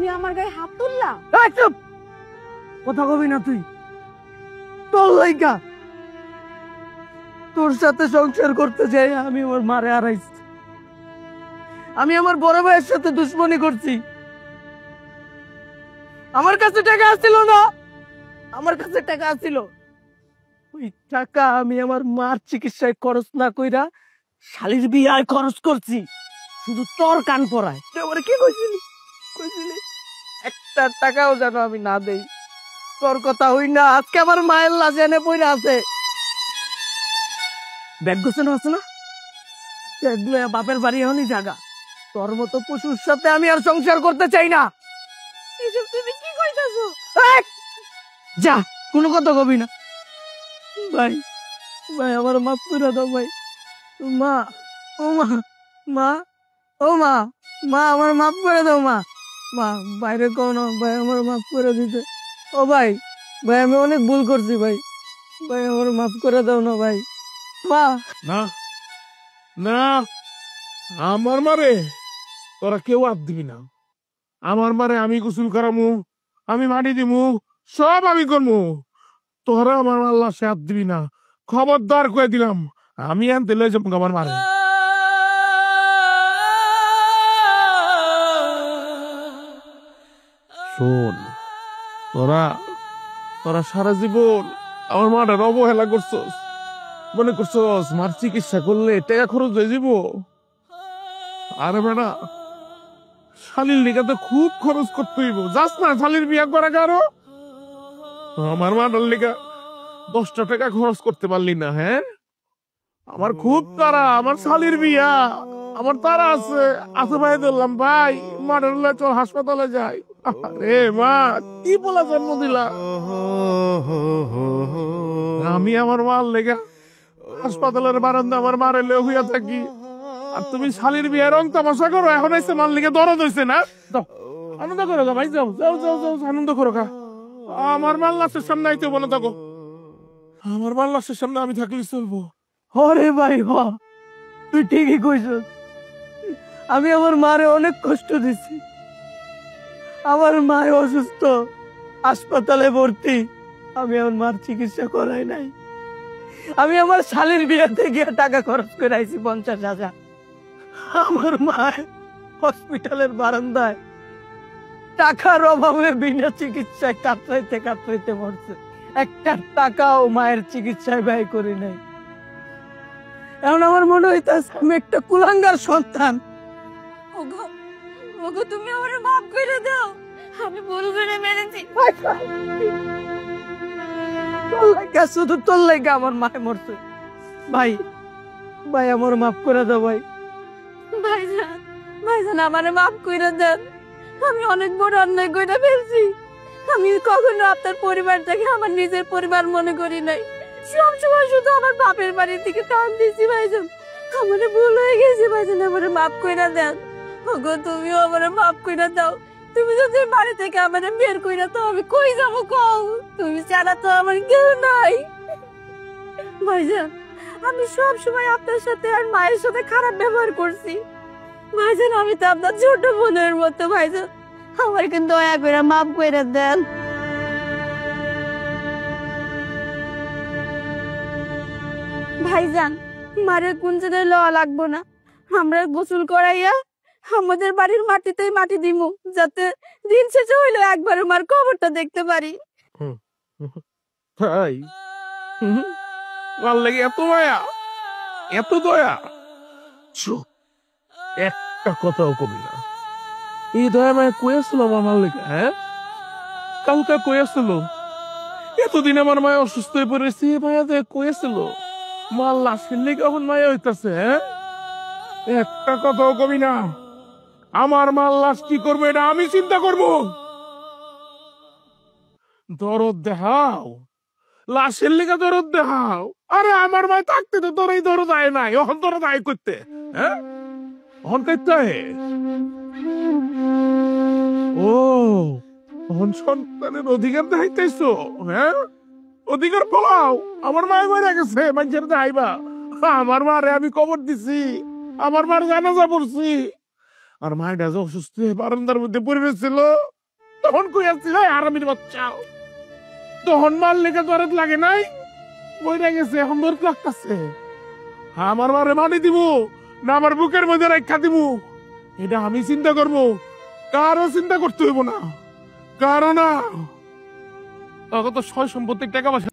তুমি আমার গায়ে হাত তুললা? চুপ, কথা কবি না তুই। তোর লাইগা তোর সাথে সংসার করতে যাই আমি আমার মারে হারাইছি। আমি আমার বড় ভাইয়ের সাথে দুশ্মনী করছি। আমার কাছে টাকা আসছিল না, আমার কাছে টাকা আসছিল, ওই টাকা আমি আমার মার চিকিৎসায় খরচ না কইরা শালির বিয়ায় খরচ করছি, শুধু তোর কান পড়ায়। তুই আমার কি কইছিলি? কইছিলি একটা টাকাও যেন আমি না দেই। তোর কথা হই না, আজকে আমার মায়ের লাশ এনে পইরা আছে। ব্যাগ গোছানো আছে না, বাপের বাড়ি এখনই জায়গা। তোর মতো পশুর সাথে আমি আর সংসার করতে চাই না। এসব তুমি কি কইতাছো? যা, কোনো কথা কবি না। ভাই ভাই আমার মাফ করে দাও ভাই। মা, ও মা, মা, ও মা, মা আমার মাফ করে দাও। মা, মা বাইরে কোন ভাই আমার মাফ করে দিতে। ও ভাই, ভাই আমি অনেক ভুল করছি ভাই, ভাই আমার মাফ করে দাও না ভাই। মা না না, আমার মারে তোরা কেউ হাত দিবি না। আমার মারে আমি গোসল করামু, আমি মাটি দিমু, সব আমি করবো। তোরা আমার আল্লাহ সে হাত দিবি না, খবরদার কয়ে দিলাম। আমি আনতে লয়ে যাবো আমার মারে। শোন, তোরা তোরা সারা জীবন আমার মাটার অবহেলা করছস, মনে করছস মার চিকিৎসা করলে টাকা খরচ হয়ে যাব। আরে বেটা, শালির লিগা তো খুব খরচ করতে হইব। যাস না শালির বিয়া করা কারো, আমার মাটার লিগা 10টা টাকা খরচ করতে পারলি না? হ্যাঁ, আমার খুব তারা, আমার শালির বিয়া, আমার তারা আছে। আছে ভাই, ধরলাম ভাই মাটার চল হাসপাতালে যাই। আরে মা, কি বলা জন্ম দিলা? আমি আমার মার লেগা হাসপাতালের বারান্দা আমার মারে লে হইয়া থাকি, আর তুমি শালির বিয়ের রং তামাশা করো। এখন এসে মার লেগে দরদ হইছে না? আনন্দ করো গা ভাই, যাও যাও যাও যাও, আনন্দ করো গা। আমার মাল লাশের সামনে আইতে বলে থাকো, আমার মাল লাশের সামনে আমি থাকলে চলবো। হরে ভাই হ, তুই ঠিকই কইছিস। আমি আমার মারে অনেক কষ্ট দিছি। আমার মা অসুস্থ, হাসপাতালে ভর্তি, আমি আমার মার চিকিৎসা করাই নাই। আমি আমার শালীর বিয়েতে গিয়ে টাকা খরচ করে আইছি 50,000। আমার মা হসপিটালের বারান্দায় টাকার অভাবে বিনা চিকিৎসায় কাতরাইতে কাতরাইতে মরছে। একটা টাকাও মায়ের চিকিৎসায় ব্যয় করি নাই। এখন আমার মনে হইতাছে আমি একটা কুলাঙ্গার সন্তান। ওগো ওগো, তুমি আমারে মাফ করে দাও, আমি ভুল করে মেরেছি। তোর লাগা, শুধু তোর লাগা আমার মায়ে মরছে। ভাই ভাই আমার মাফ করে দাও ভাই। ভাইজান, ভাইজান আমারে মাফ করে দেন, আমি অনেক বড় অন্যায় করে ফেলছি। আমি কখনো আপনার পরিবারটাকে আমার নিজের পরিবার মনে করি নাই, সবসময় শুধু আমার বাপের বাড়ি থেকে টান দিছি। ভাইজান আমারে ভুল হয়ে গেছে, ভাইজান আমারে মাফ করে দেন। ওগো তুমিও আমারে মাফ করে দাও। তুমি যদি বাড়ি থেকে আমারে বের কইরা তো আমি কই যাবো কও? তুমি ছাড়া তো আমার কেউ নাই। ভাইজান আমি সব সময় আপনার সাথে আর মায়ের সাথে খারাপ ব্যবহার করছি। ভাইজান আমি তো আপনার ছোট বোনের মতো। ভাইজান আমার কিন্তু দয়া করে মাফ করে দেন। ভাইজান মারের কুঞ্জনে লওয়া লাগবো না, আমরা গোসল করাইয়া আমাদের বাড়ির মাটিতেই মাটি দিমু, যাতে দিন শেষে হইলো একবার মার কবরটা দেখতে পারি। ভাই, মার লেগে এত মায়া, এত দয়া, একটা কথাও কবি না। এই দয়া মায়া কয়েছিল আমার লেগে? হ্যাঁ, কাউকে কয়েছিল? এতদিন আমার মায়া অসুস্থ হয়ে পড়েছি, মায়া যে কয়েছিল মার লাশের লেগে এখন মায়া হইতাছে? হ্যাঁ, একটা কথাও কবি না। আমার মার লাশ কি করবে এটা আমি চিন্তা করব। দরদ দেখাও, লাশের লেগে দরদ দেখাও। আরে আমার ভাই থাকতে তো তোর এই দরদ আয় নাই, এখন দরদ আয় করতে। হ্যাঁ, এখন করতে ও এখন সন্তানের অধিকার দেখাইতেছো? হ্যাঁ, অধিকার ফলাও। আমার মায় মরে গেছে, মানুষের দেখাইবা? আমার মারে আমি কবর দিছি, আমার মার জানাজা পড়ছি, আর মায়ের অসুস্থ বারান্দার মধ্যে পড়ে রয়েছিল। তখন কই আসছিল আরামের বাচ্চাও, তখন মার লেখা দরদ লাগে নাই, বইরা গেছে, এখন দরদ লাগতেছে। আমার মারে মানি দিব না আমার বুকের মধ্যে রেখা দিব, এটা আমি চিন্তা করব, কারো চিন্তা করতে হইব না, কারো না। তখন তো সয় সম্পত্তির টাকা পয়সা